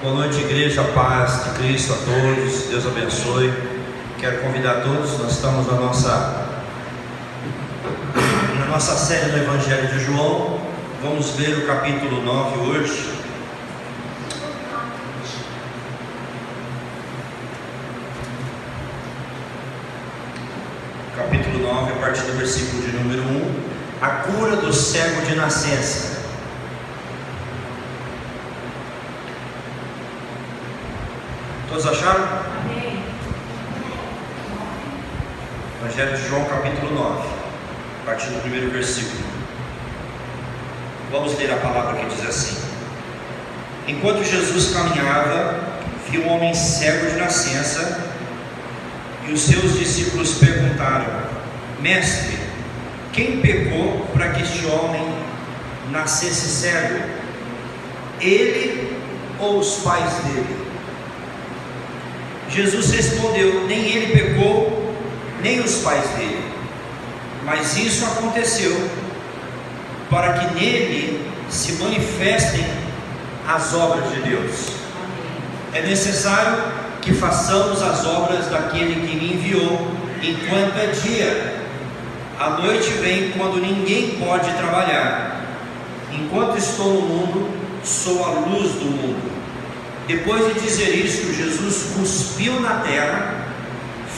Boa noite, igreja, paz de Cristo a todos, Deus abençoe. Quero convidar todos, nós estamos na nossa série do Evangelho de João. Vamos ver o capítulo 9 hoje. Capítulo 9, a partir do versículo de número 1, a cura do cego de nascença. Todos acharam? Amém. Evangelho de João, capítulo 9, a partir do primeiro versículo. Vamos ler a palavra que diz assim: Enquanto Jesus caminhava, viu um homem cego de nascença, e os seus discípulos perguntaram: Mestre, quem pecou para que este homem nascesse cego? Ele ou os pais dele? Jesus respondeu: Nem ele pecou, nem os pais dele, mas isso aconteceu para que nele se manifestem as obras de Deus. É necessário que façamos as obras daquele que me enviou enquanto é dia. A noite vem quando ninguém pode trabalhar. Enquanto estou no mundo, sou a luz do mundo. Depois de dizer isto, Jesus cuspiu na terra,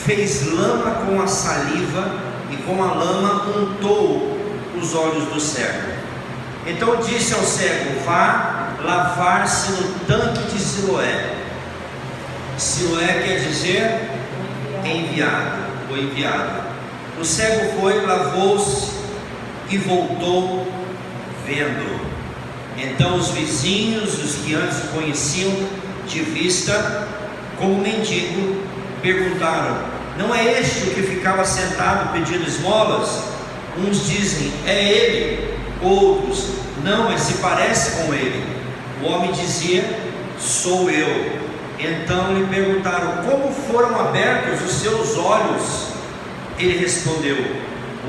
fez lama com a saliva e com a lama untou os olhos do cego. Então disse ao cego: Vá lavar-se no tanque de Siloé. Siloé quer dizer enviado ou enviado. O cego foi, lavou-se e voltou vendo. Então os vizinhos, os que antes o conheciam de vista como mendigo, perguntaram: Não é este o que ficava sentado pedindo esmolas? Uns dizem: É ele. Outros: Não, mas se parece com ele. O homem dizia: Sou eu. Então lhe perguntaram: Como foram abertos os seus olhos? Ele respondeu: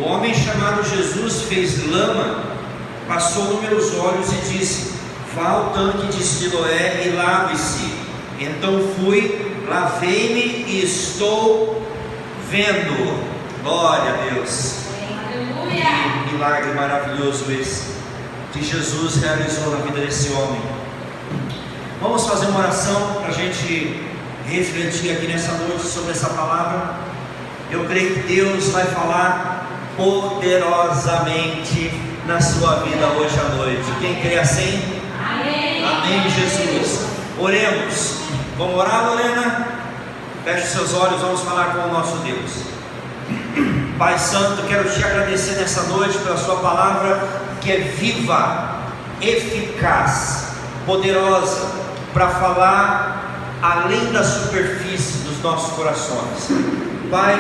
O homem chamado Jesus fez lama, passou nos meus olhos e disse: Vá ao tanque de Siloé e lave-se. Então fui, lavei-me e estou vendo. Glória a Deus. Aleluia. Que milagre maravilhoso esse que Jesus realizou na vida desse homem. Vamos fazer uma oração para a gente refletir aqui nessa noite sobre essa palavra. Eu creio que Deus vai falar poderosamente na sua vida hoje à noite. Quem crê assim? Amém. Amém, Jesus. Oremos. Vamos orar, Lorena? Feche seus olhos, vamos falar com o nosso Deus. Pai Santo, quero te agradecer nessa noite pela sua palavra, que é viva, eficaz, poderosa, para falar além da superfície dos nossos corações. Pai,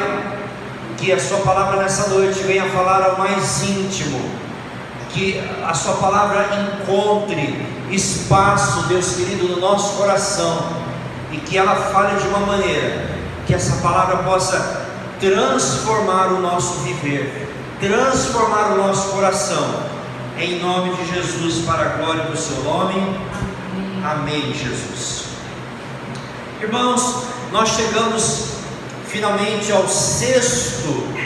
que a sua palavra nessa noite venha falar ao mais íntimo, que a sua palavra encontre espaço, Deus querido, no nosso coração, e que ela fale de uma maneira que essa palavra possa transformar o nosso viver, transformar o nosso coração, em nome de Jesus, para a glória do seu nome. Amém, Jesus. Irmãos, nós chegamos finalmente ao sexto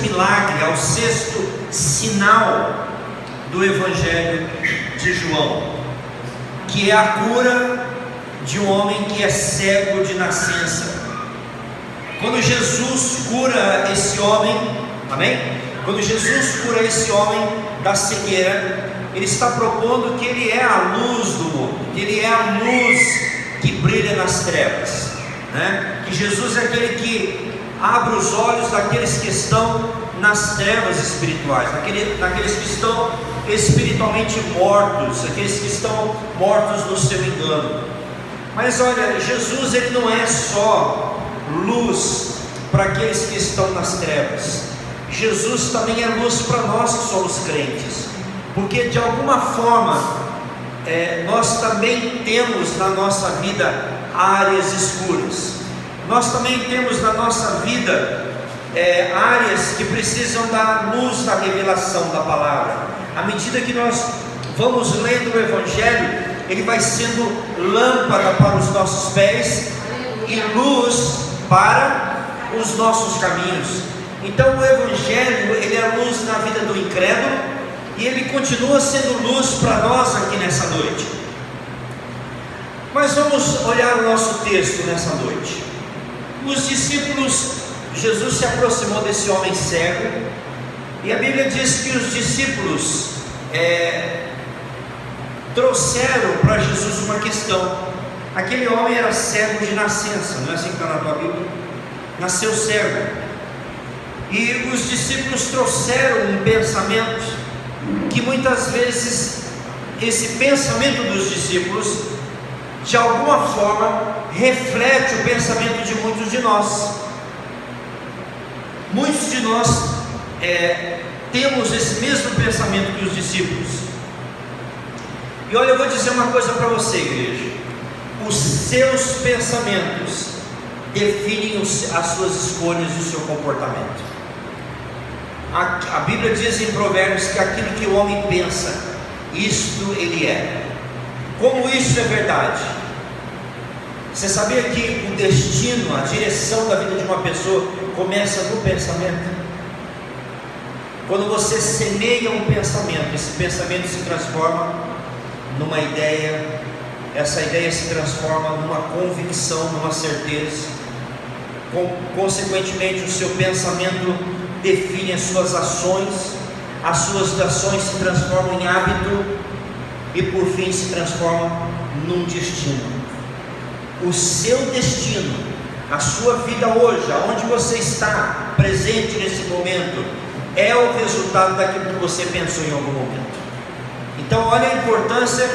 milagre, ao sexto sinal do Evangelho de João, que é a cura de um homem que é cego de nascença. Quando Jesus cura esse homem, amém? Quando Jesus cura esse homem da cegueira, ele está propondo que ele é a luz do mundo, que ele é a luz que brilha nas trevas, né? Que Jesus é aquele que abre os olhos daqueles que estão nas trevas espirituais, daqueles que estão espiritualmente mortos, aqueles que estão mortos no seu engano. Mas olha, Jesus, ele não é só luz para aqueles que estão nas trevas. Jesus também é luz para nós que somos crentes, porque de alguma forma nós também temos na nossa vida áreas escuras. Nós também temos na nossa vida áreas que precisam da luz da revelação da palavra. À medida que nós vamos lendo o Evangelho, ele vai sendo lâmpada para os nossos pés e luz para os nossos caminhos. Então o Evangelho, ele é luz na vida do incrédulo, e ele continua sendo luz para nós aqui nessa noite. Mas vamos olhar o nosso texto nessa noite. Os discípulos, Jesus se aproximou desse homem cego, e a Bíblia diz que os discípulos trouxeram para Jesus uma questão. Aquele homem era cego de nascença, não é assim que está na tua Bíblia? Nasceu cego. E os discípulos trouxeram um pensamento, que muitas vezes esse pensamento dos discípulos, de alguma forma, reflete o pensamento de muitos de nós. Muitos de nós temos esse mesmo pensamento que os discípulos. E olha, eu vou dizer uma coisa para você, igreja: os seus pensamentos definem as suas escolhas e o seu comportamento. A Bíblia diz em Provérbios que aquilo que o homem pensa, isto ele é. Como isso é verdade? Você sabia que o destino, a direção da vida de uma pessoa começa no pensamento? Quando você semeia um pensamento, esse pensamento se transforma numa ideia, essa ideia se transforma numa convicção, numa certeza. Consequentemente, o seu pensamento define as suas ações se transformam em hábito e por fim se transformam num destino. O seu destino, a sua vida hoje, aonde você está presente nesse momento, é o resultado daquilo que você pensou em algum momento. Então olha a importância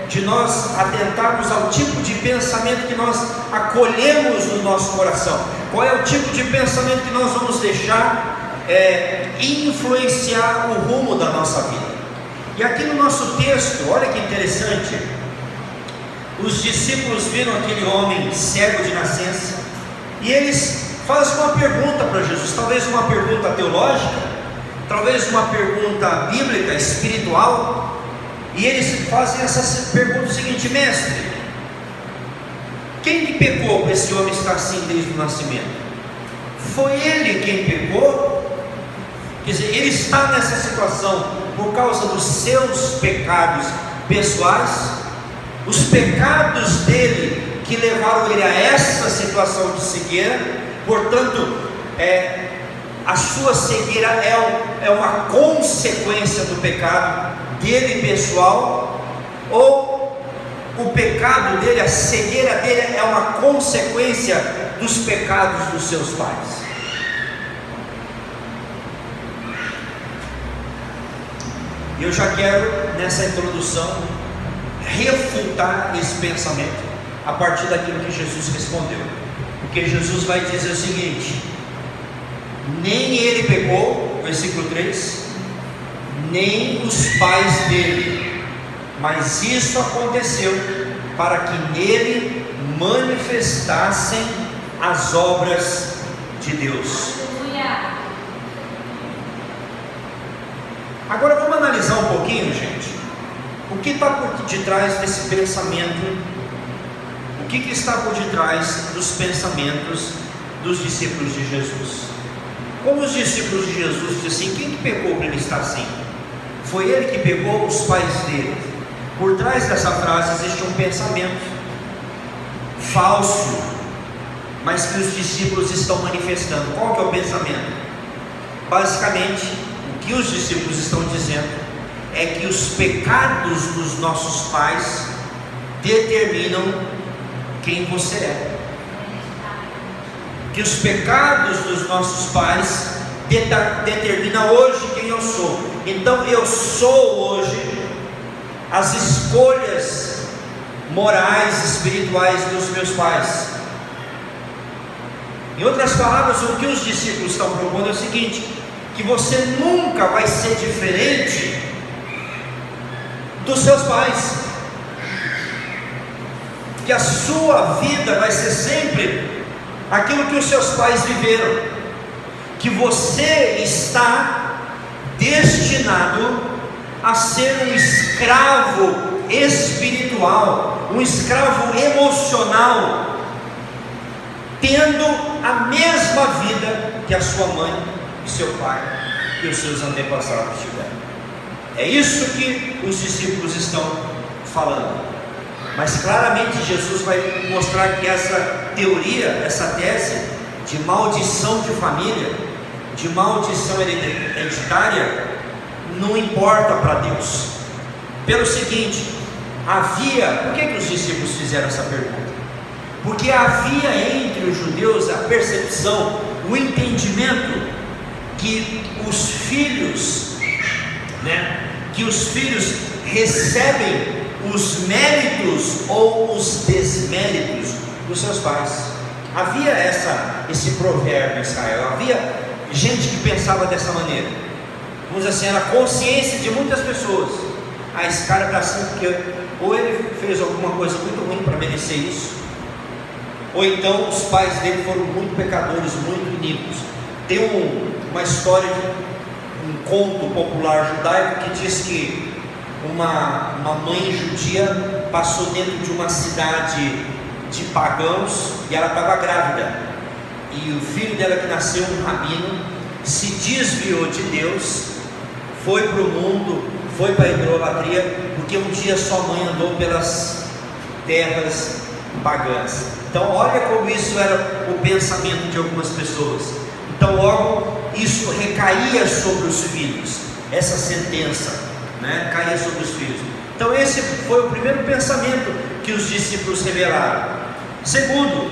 de nós atentarmos ao tipo de pensamento que nós acolhemos no nosso coração. Qual é o tipo de pensamento que nós vamos deixar influenciar o rumo da nossa vida? E aqui no nosso texto, olha que interessante, os discípulos viram aquele homem cego de nascença, e eles fazem uma pergunta para Jesus, talvez uma pergunta teológica, talvez uma pergunta bíblica, espiritual, e eles fazem essa pergunta seguinte: mestre, quem que pecou para esse homem estar assim desde o nascimento? Foi ele quem pecou? Quer dizer, ele está nessa situação por causa dos seus pecados pessoais, os pecados dele que levaram ele a essa situação de cegueira. Portanto, a sua cegueira é uma consequência do pecado dele pessoal, ou o pecado dele, a cegueira dele é uma consequência dos pecados dos seus pais? E eu já quero, nessa introdução, refutar esse pensamento a partir daquilo que Jesus respondeu. Porque Jesus vai dizer o seguinte: nem ele pecou, versículo 3, nem os pais dele, mas isso aconteceu para que nele manifestassem as obras de Deus. Agora vamos analisar um pouquinho, gente, o que está por detrás desse pensamento, o que está por detrás dos pensamentos dos discípulos de Jesus. Como os discípulos de Jesus dizem assim: quem que pecou para ele estar assim? Foi ele que pecou, os pais dele? Por trás dessa frase existe um pensamento falso, mas que os discípulos estão manifestando. Qual que é o pensamento? Basicamente, o que os discípulos estão dizendo é que os pecados dos nossos pais determinam quem você é. Que os pecados dos nossos pais determinam hoje quem eu sou. Então eu sou hoje as escolhas morais, espirituais dos meus pais. Em outras palavras, o que os discípulos estão propondo é o seguinte: que você nunca vai ser diferente dos seus pais, que a sua vida vai ser sempre aquilo que os seus pais viveram, que você está destinado a ser um escravo espiritual, um escravo emocional, tendo a mesma vida que a sua mãe e seu pai e os seus antepassados tiveram. É isso que os discípulos estão falando. Mas claramente Jesus vai mostrar que essa teoria, essa tese de maldição de família, de maldição hereditária, não importa para Deus. Pelo seguinte, por que os discípulos fizeram essa pergunta? Porque havia entre os judeus a percepção, o entendimento que os filhos, recebem os méritos ou os desméritos dos seus pais. Havia esse provérbio em Israel, havia gente que pensava dessa maneira. Vamos dizer assim, era a consciência de muitas pessoas. Esse cara está assim porque ou ele fez alguma coisa muito ruim para merecer isso, ou então os pais dele foram muito pecadores, muito iníquos. Tem uma história de um conto popular judaico que diz que uma mãe judia passou dentro de uma cidade de pagãos e ela estava grávida, e o filho dela, que nasceu um rabino, se desviou de Deus, foi para o mundo, foi para a idolatria, porque um dia sua mãe andou pelas terras pagãs. Então olha como isso era o pensamento de algumas pessoas. Então logo isso recaía sobre os filhos, essa sentença, caía sobre os filhos. Então esse foi o primeiro pensamento que os discípulos revelaram. Segundo,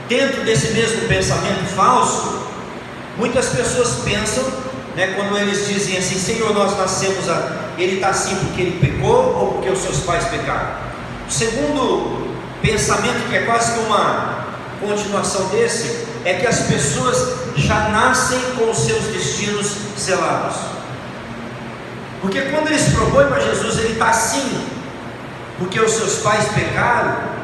dentro desse mesmo pensamento falso, muitas pessoas pensam, quando eles dizem assim: Senhor, nós nascemos ele está assim porque ele pecou ou porque os seus pais pecaram. O segundo pensamento, que é quase que uma continuação desse, é que as pessoas já nascem com os seus destinos selados. Porque quando eles propõem para Jesus, ele está assim porque os seus pais pecaram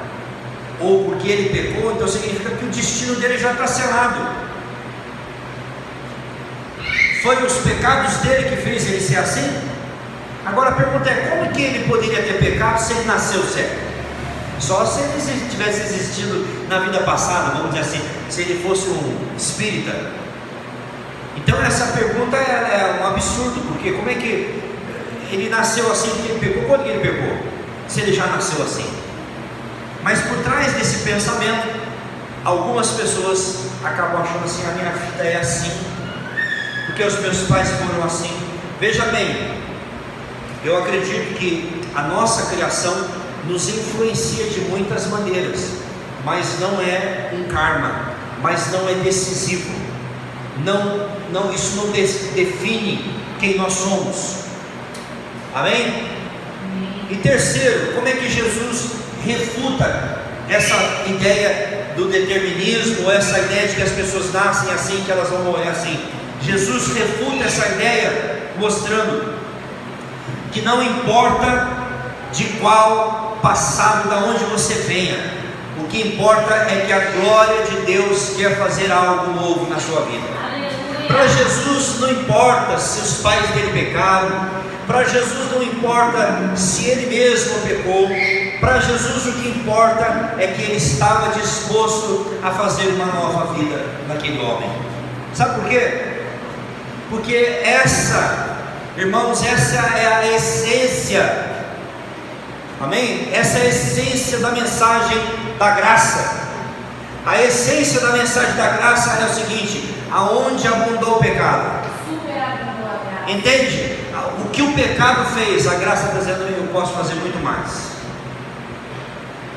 ou porque ele pecou, então significa que o destino dele já está selado. Foi os pecados dele que fez ele ser assim? Agora a pergunta é: como que ele poderia ter pecado se ele nasceu certo? Só se ele tivesse existido na vida passada, vamos dizer assim, se ele fosse um espírita. Então essa pergunta é um absurdo, porque como é que ele nasceu assim porque ele pecou? Quando que ele pecou? Se ele já nasceu assim. Mas por trás desse pensamento, algumas pessoas acabam achando assim: a minha vida é assim porque os meus pais foram assim. Veja bem, eu acredito que a nossa criação nos influencia de muitas maneiras, mas não é um karma, mas não é decisivo. Isso não define quem nós somos. Amém? E terceiro, como é que Jesus refuta essa ideia do determinismo, essa ideia de que as pessoas nascem assim, que elas vão morrer assim? Jesus refuta essa ideia mostrando que não importa de qual passado, da onde você venha, o que importa é que a glória de Deus quer fazer algo novo na sua vida. Para Jesus não importa se os pais dele pecaram, para Jesus não importa se ele mesmo pecou, para Jesus o que importa é que ele estava disposto a fazer uma nova vida naquele homem. Sabe por quê? Porque irmãos, essa é a essência, amém? Essa é a essência da mensagem da graça. A essência da mensagem da graça é o seguinte: aonde abundou o pecado, entende? O que o pecado fez, a graça está dizendo: eu posso fazer muito mais.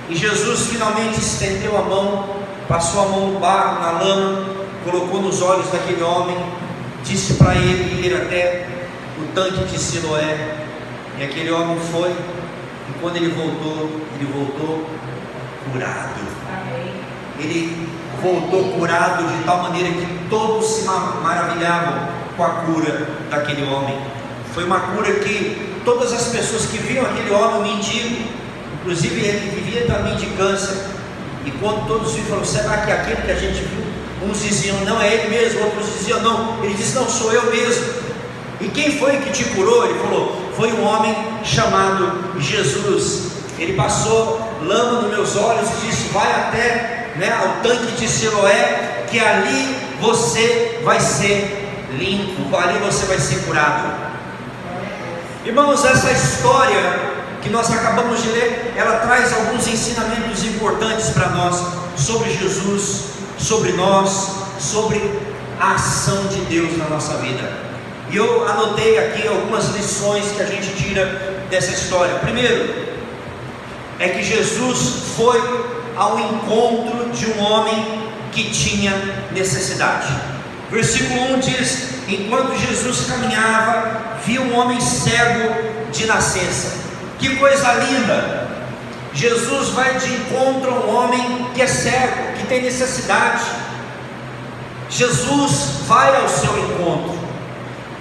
E Jesus finalmente estendeu a mão, passou a mão no barro, na lama, colocou nos olhos daquele homem, disse para ele ir até o tanque de Siloé, e aquele homem foi, e quando ele voltou curado. Ele voltou curado de tal maneira que todos se maravilhavam com a cura daquele homem. Foi uma cura que todas as pessoas que viam aquele homem, um mendigo, inclusive ele vivia da mendicância, e quando todos viram, falaram: será que é aquele que a gente viu? Uns diziam: não, é ele mesmo. Outros diziam: não. Ele disse: não, sou eu mesmo. E quem foi que te curou? Ele falou: foi um homem chamado Jesus. Ele passou lama nos meus olhos e disse: vai até ao tanque de Siloé, que ali você vai ser limpo, ali você vai ser curado. Irmãos, essa história que nós acabamos de ler, ela traz alguns ensinamentos importantes para nós sobre Jesus, sobre nós, sobre a ação de Deus na nossa vida. E eu anotei aqui algumas lições que a gente tira dessa história. Primeiro, é que Jesus foi ao encontro de um homem que tinha necessidade. Versículo 1 diz: enquanto Jesus caminhava, viu um homem cego de nascença. Que coisa linda! Jesus vai de encontro a um homem que é cego, que tem necessidade. Jesus vai ao seu encontro.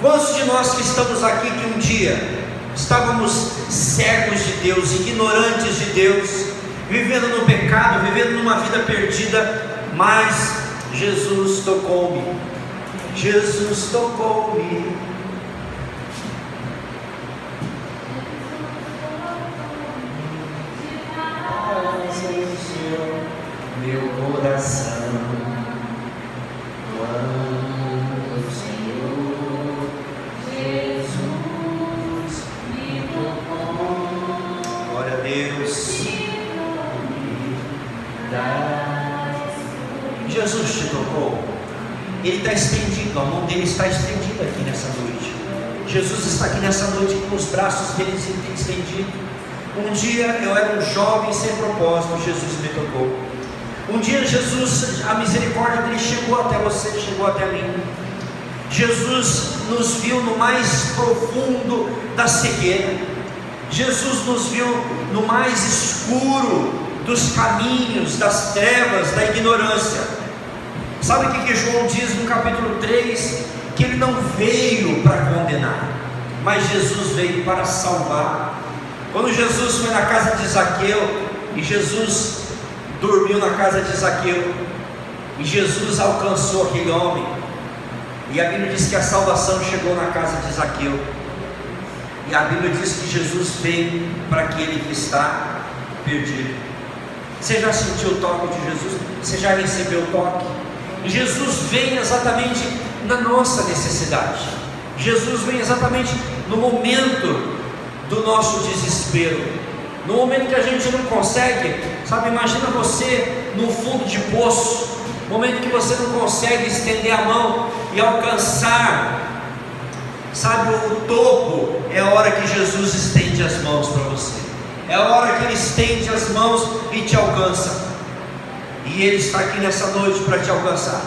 Quantos de nós que estamos aqui que um dia estávamos cegos de Deus, ignorantes de Deus, vivendo no pecado, vivendo numa vida perdida, mas Jesus tocou-me. Jesus tocou-me. Meu coração, quando o Senhor Jesus me tocou. Glória a Deus. Jesus te tocou. Ele está estendido, a mão dele está estendida aqui nessa noite. Jesus está aqui nessa noite com os braços dele estendidos. Um dia eu era um jovem sem propósito, Jesus me tocou. Um dia Jesus, a misericórdia dele chegou até você, chegou até mim. Jesus nos viu no mais profundo da cegueira. Jesus nos viu no mais escuro dos caminhos, das trevas, da ignorância. Sabe o que João diz no capítulo 3? Que ele não veio para condenar, mas Jesus veio para salvar. Quando Jesus foi na casa de Zaqueu, e Jesus dormiu na casa de Zaqueu, e Jesus alcançou aquele homem, e a Bíblia diz que a salvação chegou na casa de Zaqueu, e a Bíblia diz que Jesus veio para aquele que está perdido. Você já sentiu o toque de Jesus? Você já recebeu o toque? E Jesus vem exatamente na nossa necessidade. Jesus vem exatamente no momento do nosso desespero, no momento que a gente não consegue, sabe, imagina você no fundo de poço, no momento que você não consegue estender a mão e alcançar, sabe, o topo, é a hora que Jesus estende as mãos para você, é a hora que Ele estende as mãos e te alcança, e Ele está aqui nessa noite para te alcançar,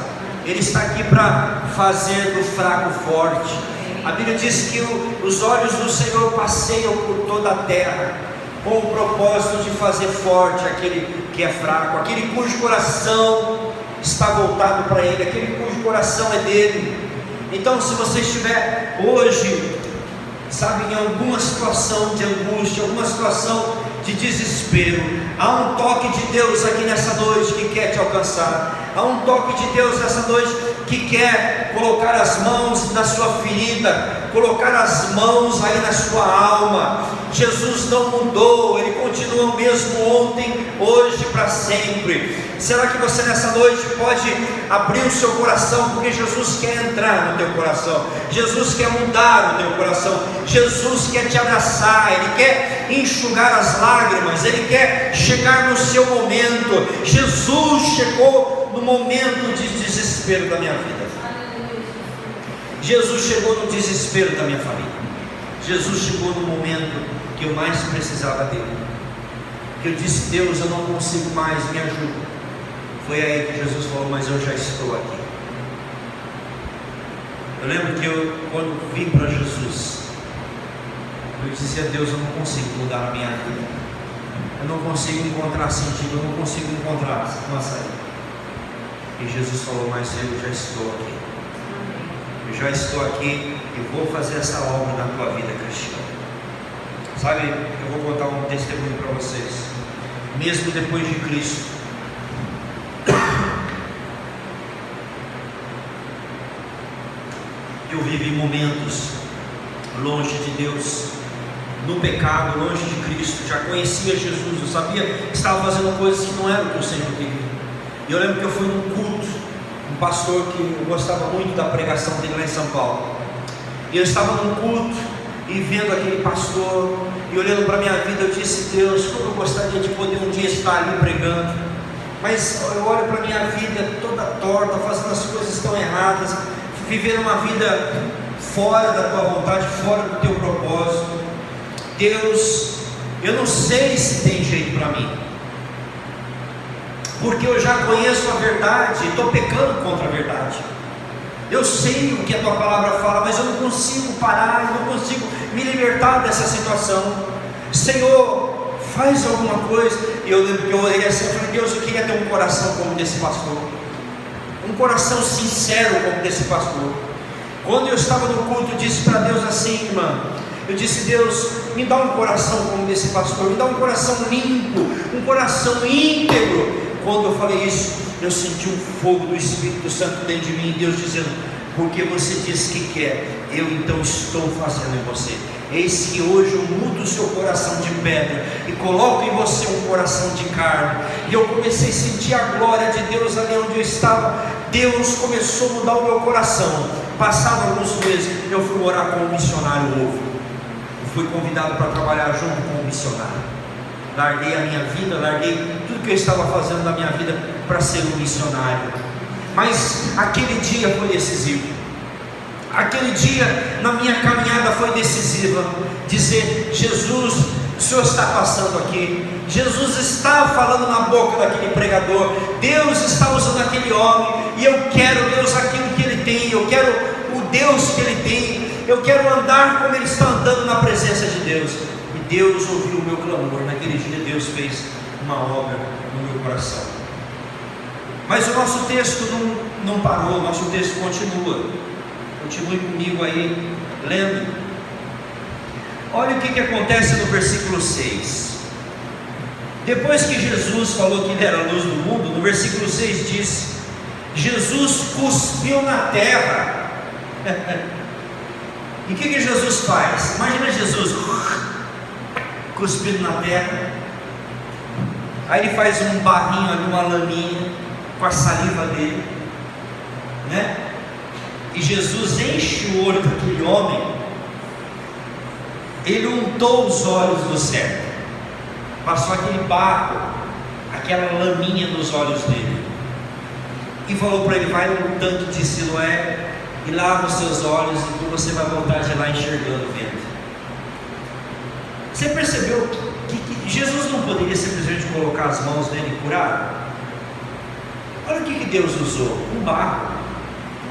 Ele está aqui para fazer do fraco forte. A Bíblia diz que os olhos do Senhor passeiam por toda a terra, com o propósito de fazer forte aquele que é fraco, aquele cujo coração está voltado para Ele, aquele cujo coração é dele. Então, se você estiver hoje, sabe, em alguma situação de angústia, alguma situação de desespero, há um toque de Deus aqui nessa noite que quer te alcançar. Há um toque de Deus nessa noite que quer colocar as mãos na sua ferida, colocar as mãos aí na sua alma. Jesus não mudou, Ele continua o mesmo ontem, hoje e para sempre. Será que você nessa noite pode abrir o seu coração, porque Jesus quer entrar no teu coração, Jesus quer mudar o teu coração, Jesus quer te abraçar, Ele quer enxugar as lágrimas, Ele quer chegar no seu momento. Jesus chegou no momento de desespero da minha vida, Jesus chegou no desespero da minha família, Jesus chegou no momento que eu mais precisava dele, que eu disse: Deus, eu não consigo mais, me ajuda. Foi aí que Jesus falou: mas eu já estou aqui. Eu lembro que quando vim para Jesus, eu dizia: Deus, eu não consigo mudar a minha vida, eu não consigo encontrar sentido, eu não consigo encontrar uma saída. E Jesus falou: mas eu já estou aqui, eu já estou aqui e vou fazer essa obra na tua vida cristã. Sabe, eu vou contar um testemunho para vocês. Mesmo depois de Cristo, eu vivi momentos longe de Deus, no pecado, longe de Cristo, já conhecia Jesus, eu sabia que estava fazendo coisas que não eram o que o Senhor queria. E eu lembro que eu fui num culto, um pastor que eu gostava muito da pregação dele lá em São Paulo, e eu estava num culto, e vendo aquele pastor, e olhando para a minha vida, eu disse: Deus, como eu gostaria de poder um dia estar ali pregando, mas eu olho para a minha vida toda torta, fazendo as coisas tão erradas, vivendo uma vida fora da tua vontade, fora do teu propósito. Deus, eu não sei se tem jeito para mim, porque eu já conheço a verdade e estou pecando contra a verdade. Eu sei o que a tua palavra fala, mas eu não consigo parar, eu não consigo me libertar dessa situação. Senhor, faz alguma coisa. E eu lembro que eu orei assim, eu falei: Deus, eu queria ter um coração como desse pastor, um coração sincero como desse pastor. Quando eu estava no culto, eu disse para Deus assim, irmã, eu disse: Deus, me dá um coração como desse pastor, me dá um coração limpo, um coração íntegro. Quando eu falei isso, eu senti um fogo do Espírito Santo dentro de mim, Deus dizendo: porque você disse que quer, eu então estou fazendo em você. Eis que hoje eu mudo o seu coração de pedra e coloco em você um coração de carne. E eu comecei a sentir a glória de Deus ali onde eu estava. Deus começou a mudar o meu coração. Passaram alguns meses, eu fui morar com um missionário novo. Fui convidado para trabalhar junto com um missionário. Larguei a minha vida, larguei tudo que eu estava fazendo na minha vida para ser um missionário. Mas aquele dia foi decisivo. Aquele dia na minha caminhada foi decisiva. Dizer: Jesus, o Senhor está passando aqui. Jesus está falando na boca daquele pregador. Deus está usando aquele homem. E eu quero, Deus, aquilo que ele tem. Eu quero o Deus que ele tem. Eu quero andar como ele está andando na presença de Deus. E Deus ouviu o meu clamor. Naquele dia Deus fez uma obra no meu coração. Mas o nosso texto não parou. O nosso texto continua. Continue comigo aí, lendo. Olha o que acontece no versículo 6. Depois que Jesus falou que ele era a luz do mundo, no versículo 6 diz: Jesus cuspiu na terra. E o que Jesus faz? Imagina Jesus cuspindo na terra. Aí ele faz um barrinho ali, uma laminha, com a saliva dele, né? E Jesus enche o olho daquele homem. Ele untou os olhos do cego, passou aquele barro, aquela laminha nos olhos dele, e falou para ele: vai no tanque de Siloé e lava os seus olhos, e você vai voltar de lá enxergando, vendo. Você percebeu que Jesus não poderia simplesmente colocar as mãos nele e curar? Olha o que Deus usou: um barro,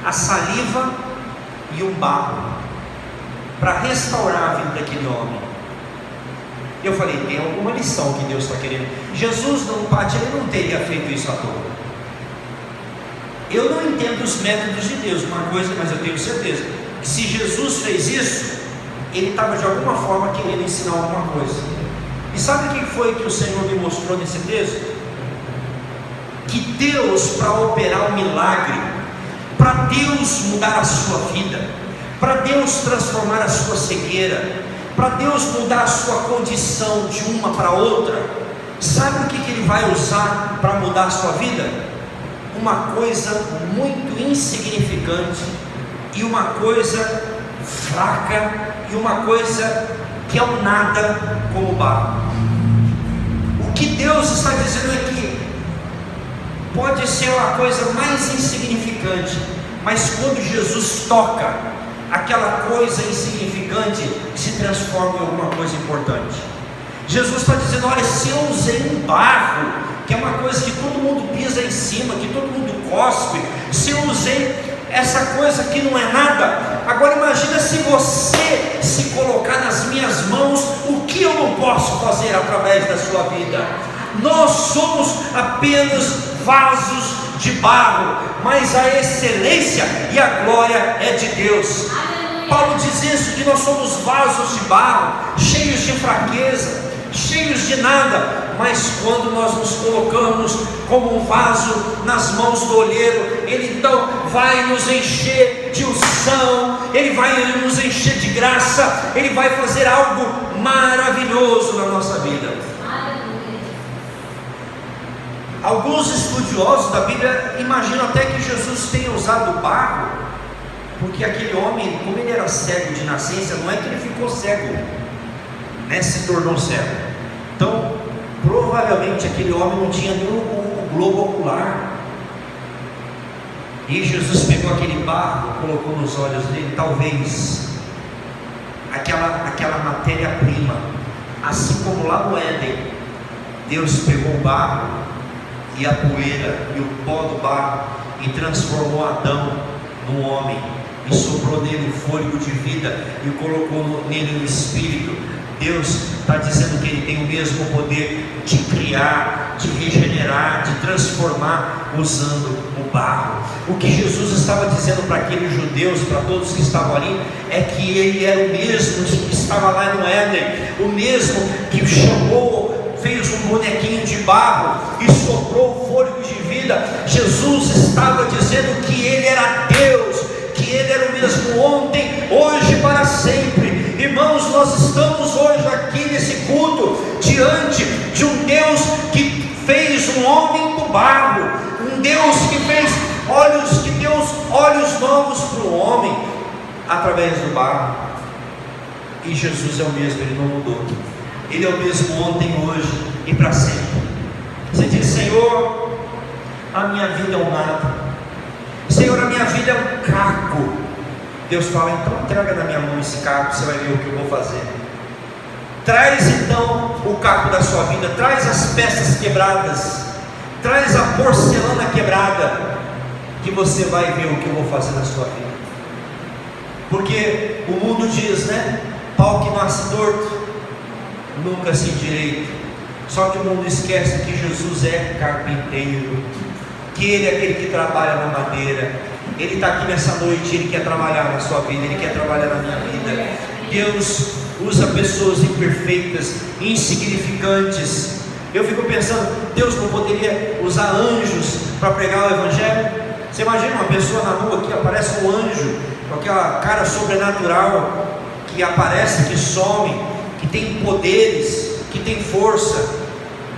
a saliva e um barro, para restaurar a vida daquele homem. Eu falei: tem alguma lição que Deus está querendo. Jesus não teria feito isso à toa. Eu não entendo os métodos de Deus, uma coisa, mas eu tenho certeza que se Jesus fez isso, ele estava de alguma forma querendo ensinar alguma coisa. E sabe o que foi que o Senhor me mostrou nesse texto? Que Deus, para operar um milagre, para Deus mudar a sua vida, para Deus transformar a sua cegueira, para Deus mudar a sua condição de uma para outra, sabe o que Ele vai usar para mudar a sua vida? Uma coisa muito insignificante, e uma coisa fraca, e uma coisa que é um nada, como o barro. O que Deus está dizendo é que pode ser uma coisa mais insignificante, mas quando Jesus toca, aquela coisa insignificante se transforma em alguma coisa importante. Jesus está dizendo: olha, se eu usei um barro, que é uma coisa que todo mundo pisa em cima, que todo mundo cospe, se eu usei essa coisa que não é nada, agora imagina se você se colocar nas minhas mãos, o que eu não posso fazer através da sua vida. Nós somos apenas vasos de barro, mas a excelência e a glória é de Deus. Paulo diz isso, que nós somos vasos de barro, cheios de fraqueza, cheios de nada, mas quando nós nos colocamos como um vaso nas mãos do olheiro, Ele então vai nos encher de unção, Ele vai nos encher de graça, Ele vai fazer algo maravilhoso na nossa vida. Alguns estudiosos da Bíblia imaginam até que Jesus tenha usado barro, porque aquele homem, como ele era cego de nascença, não é que ele ficou cego, né, se tornou cego. Então, provavelmente aquele homem não tinha nem o globo ocular. E Jesus pegou aquele barro, colocou nos olhos dele, talvez aquela matéria-prima, assim como lá no Éden, Deus pegou o barro e a poeira e o pó do barro e transformou Adão num homem, e soprou nele o fôlego de vida e colocou nele o Espírito. Deus está dizendo que Ele tem o mesmo poder de criar, de regenerar, de transformar, usando o barro. O que Jesus estava dizendo para aqueles judeus, para todos que estavam ali, é que Ele era o mesmo que estava lá no Éden, o mesmo que chamou, fez um bonequinho de barro e soprou o fôlego de vida. Jesus estava dizendo que Ele era Deus, que Ele era o mesmo ontem, hoje e para sempre. Irmãos, nós estamos hoje aqui nesse culto diante de um Deus que fez um homem do barro, um Deus que fez olhos, que deu olhos novos para o homem através do barro. E Jesus é o mesmo, Ele não mudou. Ele é o mesmo ontem, hoje e para sempre. Você diz: Senhor, a minha vida é um nada, Senhor, a minha vida é um caco. Deus fala: então entrega na minha mão esse caco, você vai ver o que eu vou fazer. Traz então o caco da sua vida, traz as peças quebradas, traz a porcelana quebrada, que você vai ver o que eu vou fazer na sua vida. Porque o mundo diz, né? Pau que nasce torto nunca se endireita. Só que o mundo esquece que Jesus é carpinteiro, que Ele é aquele que trabalha na madeira. Ele está aqui nessa noite, Ele quer trabalhar na sua vida, Ele quer trabalhar na minha vida. Deus usa pessoas imperfeitas, insignificantes. Eu fico pensando, Deus não poderia usar anjos para pregar o Evangelho? Você imagina uma pessoa na rua que aparece um anjo, com aquela cara sobrenatural, que aparece, que some, que tem poderes, que tem força,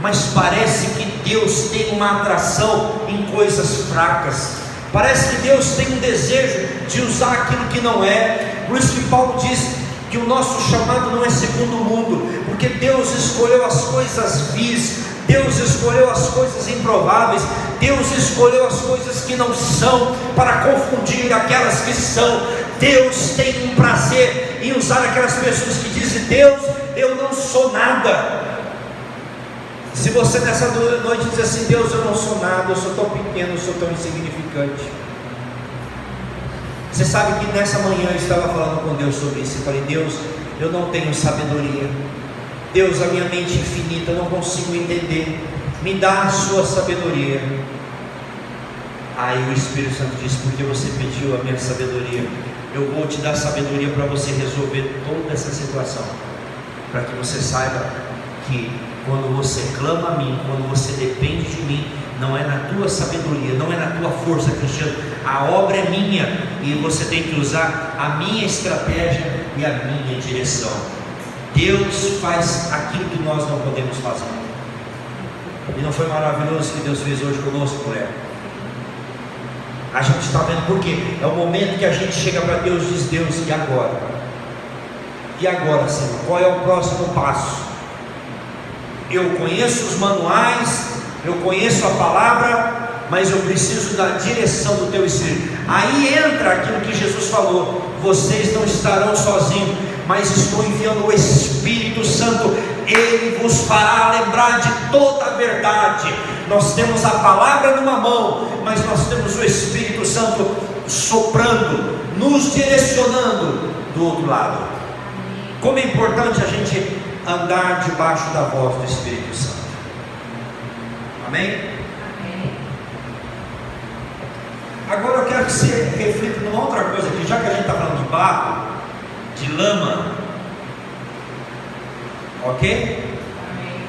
mas parece que Deus tem uma atração em coisas fracas. Parece que Deus tem um desejo de usar aquilo que não é. Por isso que Paulo diz que o nosso chamado não é segundo o mundo, porque Deus escolheu as coisas vis, Deus escolheu as coisas improváveis, Deus escolheu as coisas que não são, para confundir aquelas que são. Deus tem um prazer em usar aquelas pessoas que dizem: Deus, eu não sou nada. Se você nessa noite diz assim: Deus, eu não sou nada, eu sou tão pequeno, eu sou tão insignificante. Você sabe que nessa manhã eu estava falando com Deus sobre isso. Eu falei: Deus, eu não tenho sabedoria. Deus, a minha mente é infinita, eu não consigo entender. Me dá a sua sabedoria. Aí o Espírito Santo disse: porque você pediu a minha sabedoria, eu vou te dar sabedoria para você resolver toda essa situação, para que você saiba que quando você clama a mim, quando você depende de mim, não é na tua sabedoria, não é na tua força, Cristiano, a obra é minha, e você tem que usar a minha estratégia e a minha direção. Deus faz aquilo que nós não podemos fazer. E não foi maravilhoso que Deus fez hoje conosco, mulher? A gente está vendo por quê? É o momento que a gente chega para Deus e diz: Deus, e agora? E agora, Senhor? Qual é o próximo passo? Eu conheço os manuais, eu conheço a palavra, mas eu preciso da direção do Teu Espírito. Aí entra aquilo que Jesus falou: vocês não estarão sozinhos, mas estou enviando o Espírito Santo, Ele vos fará lembrar de toda a verdade. Nós temos a palavra numa mão, mas nós temos o Espírito Santo soprando, nos direcionando do outro lado. Como é importante a gente andar debaixo da voz do Espírito Santo. Amém? Amém. Agora eu quero que você reflita numa outra coisa aqui, já que a gente está falando de barro, de lama, ok? Amém.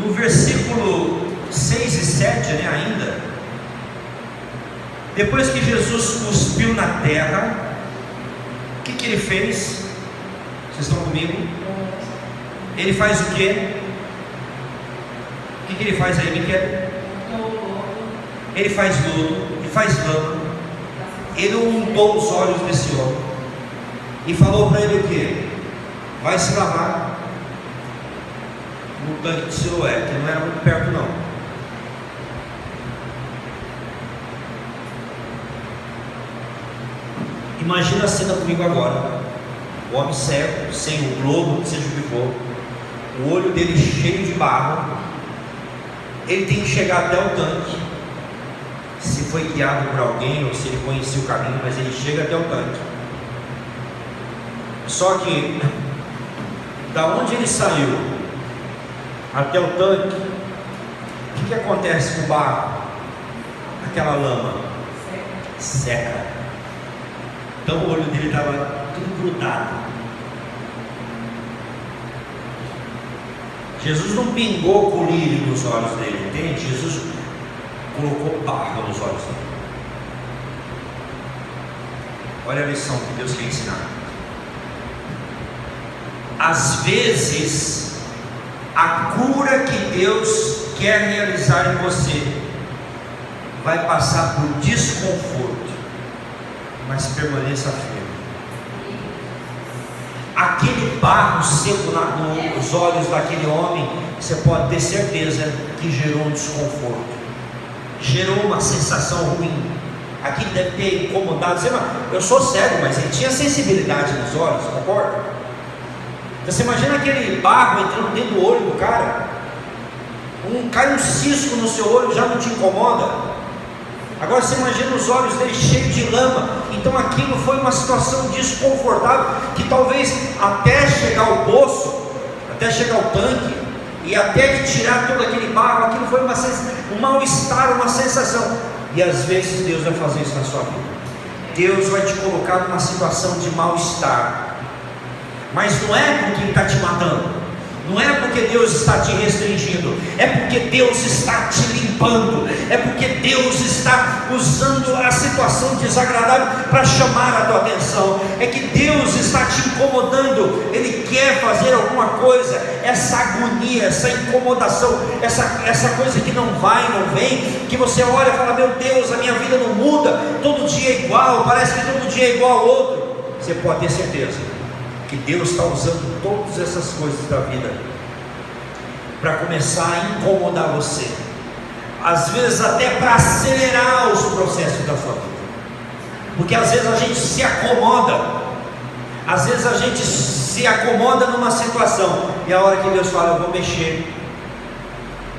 No versículo 6 e 7, ainda, depois que Jesus cuspiu na terra, que ele fez? Vocês estão comigo? Ele faz o quê? O que ele faz aí, Miquel? Ele faz lodo, ele faz lama. Ele untou os olhos desse homem e falou para ele o quê? Vai se lavar no tanque de Siloé, que não era muito perto não. Imagina a cena comigo agora. O homem cego, sem o globo, seja o que for, o olho dele cheio de barro. Ele tem que chegar até o tanque. Se foi guiado por alguém ou se ele conhecia o caminho, mas ele chega até o tanque. Só que da onde ele saiu até o tanque, o que acontece com o barro? Aquela lama seca. Então o olho dele estava tudo grudado. Jesus não pingou colírio nos olhos dele, entende? Jesus colocou barro nos olhos dele. Olha a lição que Deus quer ensinar. Às vezes, a cura que Deus quer realizar em você vai passar por desconforto, mas permaneça firme. Aquele barro seco nos olhos daquele homem, você pode ter certeza que gerou um desconforto, gerou uma sensação ruim. Aquilo deve ter incomodado. Eu sou cego, mas ele tinha sensibilidade nos olhos, concorda? Você imagina aquele barro entrando dentro do olho do cara. Cai um cisco no seu olho, já não te incomoda? Agora você imagina os olhos dele cheios de lama. Então aquilo foi uma situação desconfortável, que talvez até chegar ao poço, até chegar ao tanque, e até ele tirar todo aquele barro, aquilo foi um mal-estar, uma sensação. E às vezes Deus vai fazer isso na sua vida. Deus vai te colocar numa situação de mal-estar, mas não é porque Ele está te matando, não é porque Deus está te restringindo, é porque Deus está te limpando, é porque Deus está usando a situação desagradável para chamar a tua atenção, é que Deus está te incomodando, Ele quer fazer alguma coisa. Essa agonia, essa incomodação, essa coisa que não vai, não vem, que você olha e fala: meu Deus, a minha vida não muda, todo dia é igual, parece que todo dia é igual ao outro. Você pode ter certeza que Deus está usando todas essas coisas da vida para começar a incomodar você, às vezes até para acelerar os processos da sua vida, porque às vezes a gente se acomoda, às vezes a gente se acomoda numa situação, e a hora que Deus fala: eu vou mexer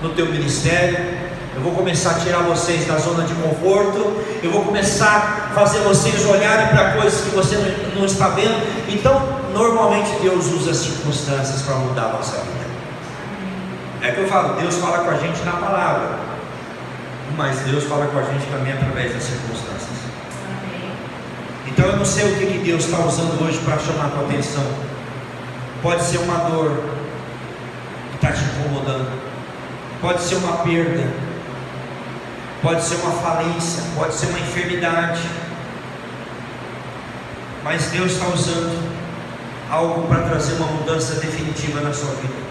no teu ministério, eu vou começar a tirar vocês da zona de conforto, eu vou começar a fazer vocês olharem para coisas que você não está vendo. Então normalmente Deus usa as circunstâncias para mudar a nossa vida. É que eu falo, Deus fala com a gente na palavra, mas Deus fala com a gente também através das circunstâncias. Então eu não sei o que Deus está usando hoje para chamar a tua atenção. Pode ser uma dor que está te incomodando, pode ser uma perda, pode ser uma falência, pode ser uma enfermidade, mas Deus está usando algo para trazer uma mudança definitiva na sua vida.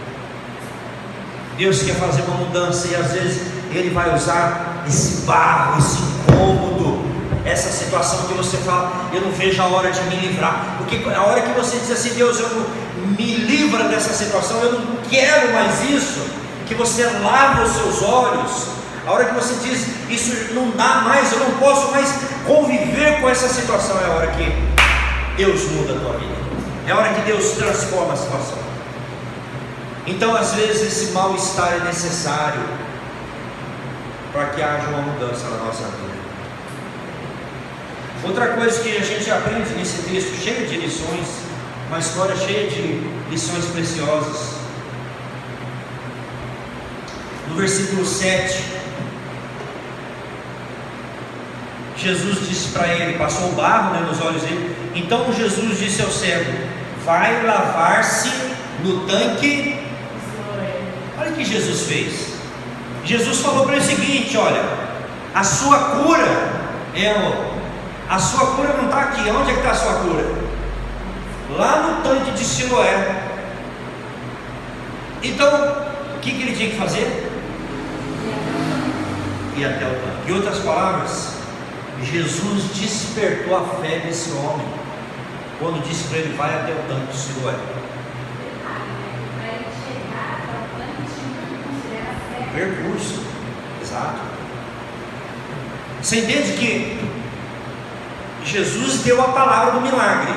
Deus quer fazer uma mudança, e às vezes Ele vai usar esse barro, esse incômodo, essa situação que você fala: eu não vejo a hora de me livrar, porque a hora que você diz assim: Deus, eu não me livra dessa situação, eu não quero mais isso, que você lava os seus olhos, a hora que você diz: isso não dá mais, eu não posso mais conviver com essa situação, é a hora que Deus muda a tua vida, é a hora que Deus transforma a situação. Então às vezes esse mal-estar é necessário para que haja uma mudança na nossa vida. Outra coisa que a gente aprende nesse texto, cheio de lições, uma história cheia de lições preciosas. No versículo 7, Jesus disse para ele, passou o barro, nos olhos dele. Então Jesus disse ao cego: vai lavar-se no tanque. Olha o que Jesus fez. Jesus falou para ele o seguinte: olha, a sua cura não está aqui. Onde é que está a sua cura? lá no tanque de Siloé. Então, o que ele tinha que fazer? Ir até o tanque. Em outras palavras, Jesus despertou a fé desse homem quando disse para ele: vai até o tanque de Siloé. Percurso, exato. Você entende que Jesus deu a palavra do milagre,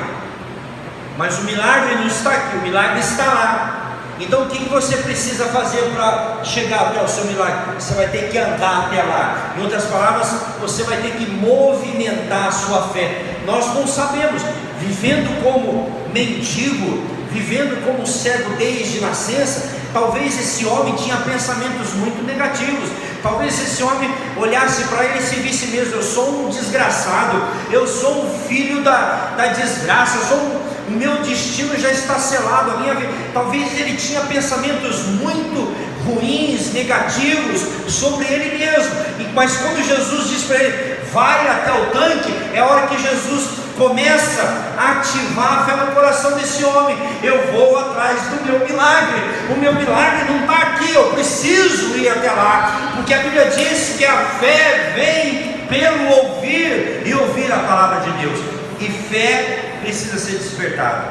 mas o milagre não está aqui, o milagre está lá. Então o que você precisa fazer para chegar até o seu milagre? Você vai ter que andar até lá. Em outras palavras, você vai ter que movimentar a sua fé. Nós não sabemos, vivendo como mendigo, vivendo como cego desde nascença, talvez esse homem tinha pensamentos muito negativos. Talvez esse homem olhasse para ele e se visse mesmo: eu sou um desgraçado, eu sou um filho da desgraça, o meu destino já está selado, a minha vida. Talvez ele tinha pensamentos muito ruins, negativos sobre ele mesmo. Mas quando Jesus diz para ele: vai até o tanque, é a hora que Jesus começa a ativar a fé no coração desse homem. Eu vou atrás do meu milagre. O meu milagre não está aqui, eu preciso ir até lá, porque a Bíblia diz que a fé vem pelo ouvir e ouvir a palavra de Deus, e fé precisa ser despertada.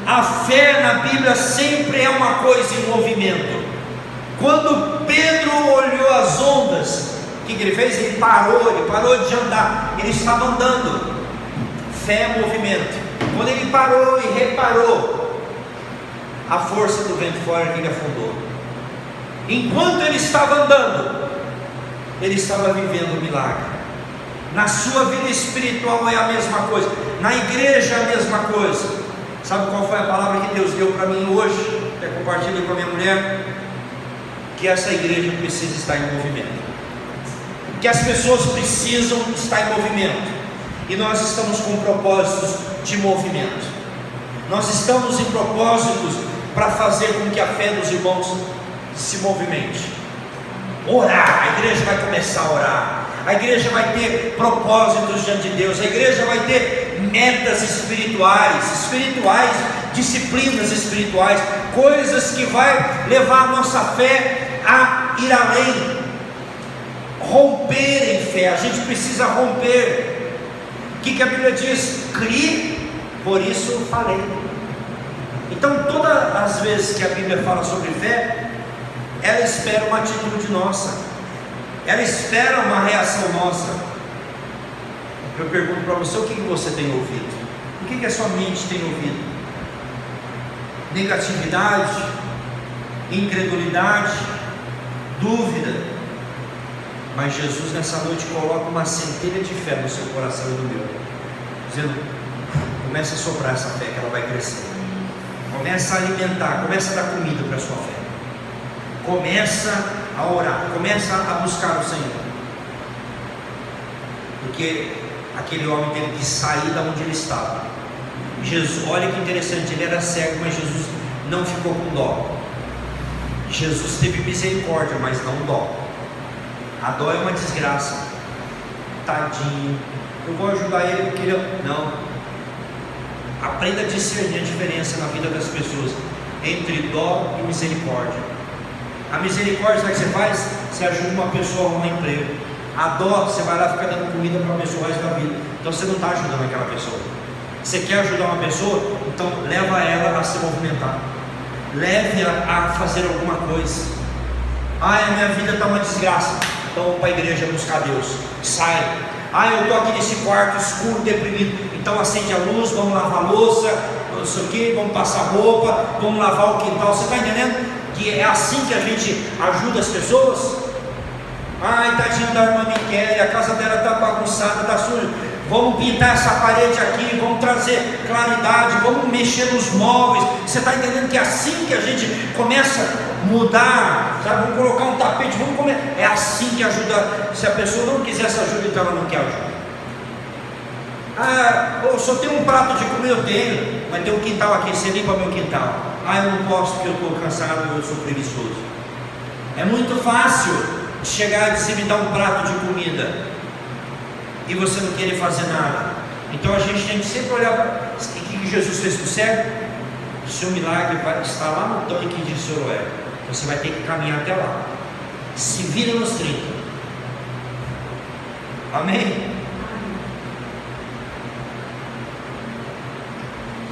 A fé na Bíblia sempre é uma coisa em movimento. Quando Pedro olhou as ondas, o que ele fez? Ele parou de andar, ele estava andando. Fé é movimento. Quando ele parou e reparou a força do vento fora, que ele afundou. Enquanto ele estava andando, ele estava vivendo o milagre. Na sua vida espiritual é a mesma coisa, na igreja é a mesma coisa. Sabe qual foi a palavra que Deus deu para mim hoje? Eu compartilhei com a minha mulher, que essa igreja precisa estar em movimento, que as pessoas precisam estar em movimento, e nós estamos com propósitos de movimento. Nós estamos em propósitos para fazer com que a fé dos irmãos se movimente. Orar, a igreja vai começar a orar, a igreja vai ter propósitos diante de Deus, a igreja vai ter metas espirituais, disciplinas espirituais, coisas que vai levar a nossa fé a ir além, romper em fé. A gente precisa romper. O que a Bíblia diz? Crie, por isso falei. Então todas as vezes que a Bíblia fala sobre fé, ela espera uma atitude nossa, ela espera uma reação nossa. Eu pergunto para você: o que você tem ouvido? O que a sua mente tem ouvido? Negatividade, incredulidade, dúvida? Mas Jesus nessa noite coloca uma centelha de fé no seu coração e no meu, dizendo: comece a soprar essa fé, que ela vai crescer. Começa a alimentar, começa a dar comida para a sua fé. Começa a orar, começa a buscar o Senhor. Porque aquele homem teve que sair da onde ele estava. Jesus, olha que interessante, ele era cego, mas Jesus não ficou com dó. Jesus teve misericórdia, mas não dó. A dó é uma desgraça. Tadinho, eu vou ajudar ele porque ele... Não. Aprenda a discernir a diferença na vida das pessoas entre dó e misericórdia. A misericórdia, sabe o que você faz? Você ajuda uma pessoa a arrumar emprego. A dó, você vai lá ficar dando comida para uma pessoa o resto da vida. Então você não está ajudando aquela pessoa. Você quer ajudar uma pessoa? Então leva ela a se movimentar, leve-a a fazer alguma coisa. A minha vida está uma desgraça. Então vamos para a igreja buscar Deus. Sai. Eu estou aqui nesse quarto escuro, deprimido. Então acende a luz, vamos lavar a louça, não sei o que, vamos passar roupa, vamos lavar o quintal. Você está entendendo? Que é assim que a gente ajuda as pessoas. Tadinho da irmã Miquele, a casa dela está bagunçada, está suja. Vamos pintar essa parede aqui, vamos trazer claridade, vamos mexer nos móveis. Você está entendendo que é assim que a gente começa a mudar, sabe? Vamos colocar um tapete, vamos comer. É assim que ajuda. Se a pessoa não quiser essa ajuda, então ela não quer ajuda. Eu só tenho um prato de comida, eu tenho, mas tem um quintal aqui, você limpa meu quintal. Eu não posso porque eu estou cansado, eu sou preguiçoso. É muito fácil chegar e dizer: me dá um prato de comida, e você não querer fazer nada. Então a gente tem que sempre olhar para o que Jesus fez para o cego? O seu milagre vai estar lá no tanque de Siloé. Você vai ter que caminhar até lá. Se vira nos 30. Amém?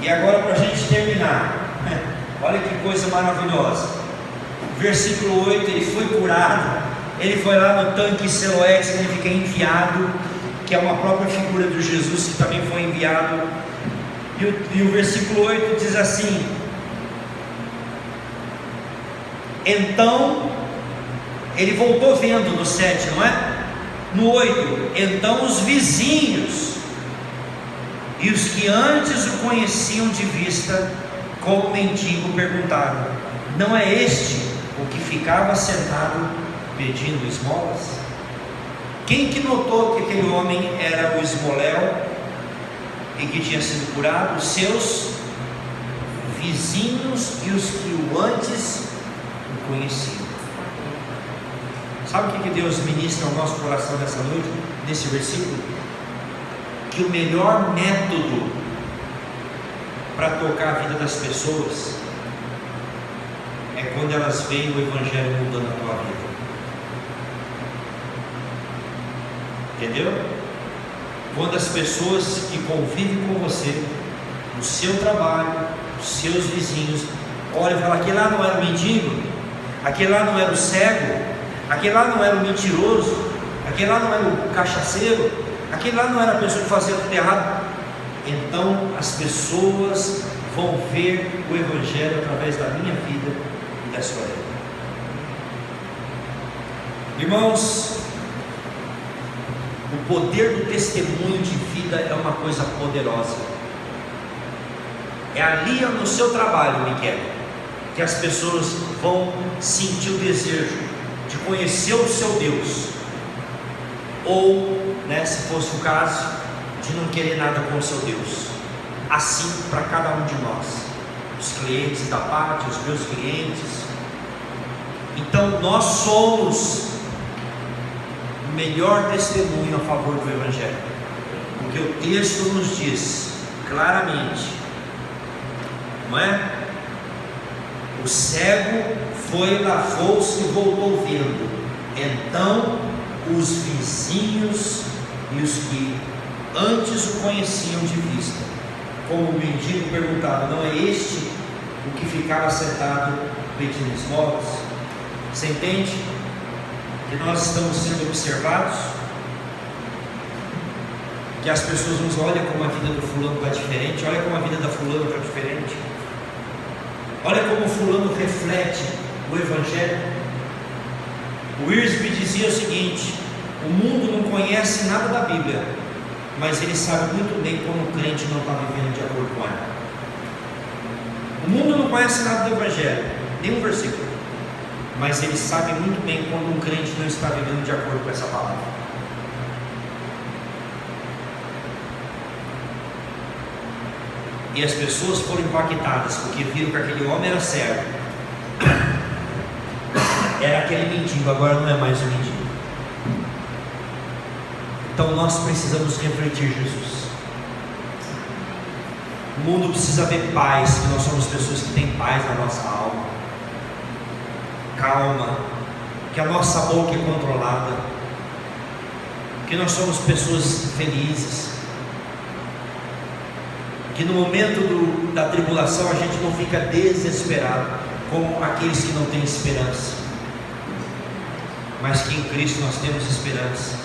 E agora, para a gente terminar, olha que coisa maravilhosa. Versículo 8: ele foi curado. Ele foi lá no tanque Siloé, que significa enviado, que é uma própria figura de Jesus que também foi enviado. E o versículo 8 diz assim: então ele voltou vendo, no 7, não é? No 8: então os vizinhos e os que antes o conheciam de vista como mendigo perguntaram: não é este o que ficava sentado pedindo esmolas? Quem que notou que aquele homem era o esmoléu e que tinha sido curado? Os seus vizinhos e os que o antes o conheciam. Sabe o que Deus ministra ao nosso coração nessa noite, nesse versículo? Que o melhor método para tocar a vida das pessoas é quando elas veem o Evangelho mudando a tua vida. Entendeu? Quando as pessoas que convivem com você, no seu trabalho, os seus vizinhos, olham e falam: aquele lá não era o mendigo, aquele lá não era o cego, aquele lá não era o mentiroso, aquele lá não era o cachaceiro, aquele lá não era a pessoa que fazia tudo errado. Então as pessoas vão ver o Evangelho através da minha vida e da sua vida. Irmãos, o poder do testemunho de vida é uma coisa poderosa. É ali no seu trabalho, Miguel, que as pessoas vão sentir o desejo de conhecer o seu Deus, ou, se fosse o caso, de não querer nada com o seu Deus. Assim para cada um de nós, os clientes da parte, os meus clientes. Então nós somos o melhor testemunho a favor do Evangelho, porque o texto nos diz claramente, não é? O cego foi, lavou-se e voltou vendo. Então os vizinhos e os que antes o conheciam de vista, como o mendigo, perguntaram: não é este o que ficava sentado pedindo esmolas? Você entende que nós estamos sendo observados? Que as pessoas nos olham como a vida do fulano está diferente, olha como a vida da fulana está diferente, olha como o fulano reflete o Evangelho. O Wiersbe dizia o seguinte: o mundo não conhece nada da Bíblia, mas ele sabe muito bem quando o crente não está vivendo de acordo com ela. O mundo não conhece nada do Evangelho, nem um versículo, mas ele sabe muito bem quando um crente não está vivendo de acordo com essa palavra. E as pessoas foram impactadas, porque viram que aquele homem era cego, era aquele mendigo, agora não é mais o mendigo. Então nós precisamos refletir Jesus. O mundo precisa ver paz, que nós somos pessoas que têm paz na nossa alma, calma, que a nossa boca é controlada, que nós somos pessoas felizes, que no momento da tribulação a gente não fica desesperado como aqueles que não têm esperança, mas que em Cristo nós temos esperança.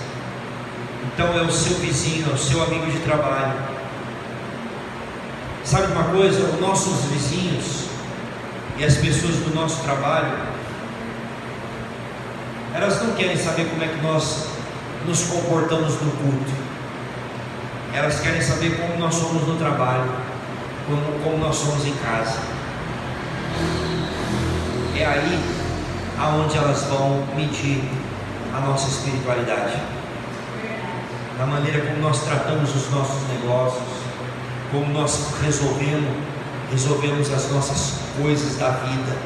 Então é o seu vizinho, é o seu amigo de trabalho. Sabe uma coisa? Os nossos vizinhos e as pessoas do nosso trabalho, elas não querem saber como é que nós nos comportamos no culto, elas querem saber como nós somos no trabalho, como nós somos em casa. É aí aonde elas vão medir a nossa espiritualidade, na maneira como nós tratamos os nossos negócios, como nós resolvemos as nossas coisas da vida.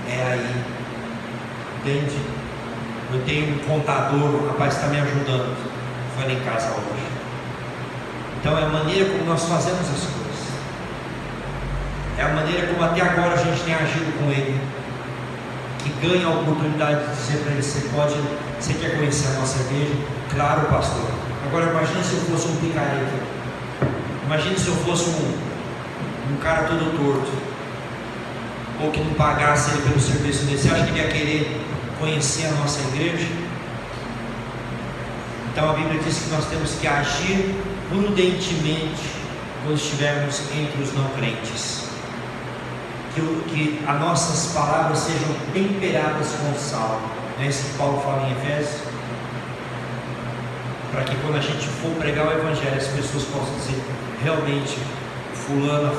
É aí, entende? Eu tenho um contador, o rapaz está me ajudando, foi lá em casa hoje. Então é a maneira como nós fazemos as coisas, é a maneira como até agora a gente tem agido com Ele, que ganha a oportunidade de dizer para Ele: você quer conhecer a nossa igreja? Claro, pastor. Agora imagine se eu fosse um picareta, imagine se eu fosse um cara todo torto, ou que não pagasse ele pelo serviço dele. Você acha que ele ia querer conhecer a nossa igreja? Então a Bíblia diz que nós temos que agir prudentemente quando estivermos entre os não crentes, que as nossas palavras sejam temperadas com sal. Não é isso que Paulo fala em Efésios? Para que quando a gente for pregar o Evangelho, as pessoas possam dizer: realmente, fulana,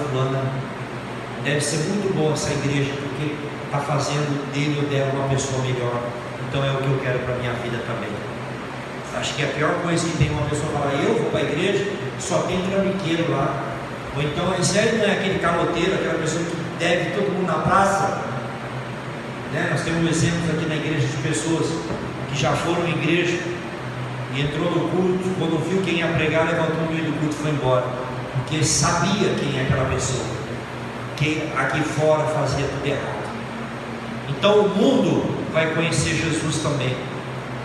deve ser muito bom essa igreja, porque está fazendo dele ou dela uma pessoa melhor. Então é o que eu quero para a minha vida também. Acho que a pior coisa que tem uma pessoa falar: eu vou para a igreja, só tem trambiqueiro lá. Ou então, esse aí não é aquele caloteiro, aquela pessoa que deve todo mundo na praça, né? Nós temos exemplos aqui na igreja de pessoas que já foram em igreja e entrou no culto, quando viu quem ia pregar, levantou no meio do culto e foi embora, porque sabia quem é aquela pessoa, que aqui fora fazia tudo errado. Então o mundo vai conhecer Jesus também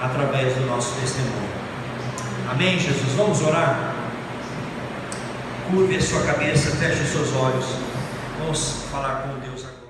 através do nosso testemunho. Amém, Jesus? Vamos orar? Curve a sua cabeça, feche os seus olhos. Vamos falar com Deus agora.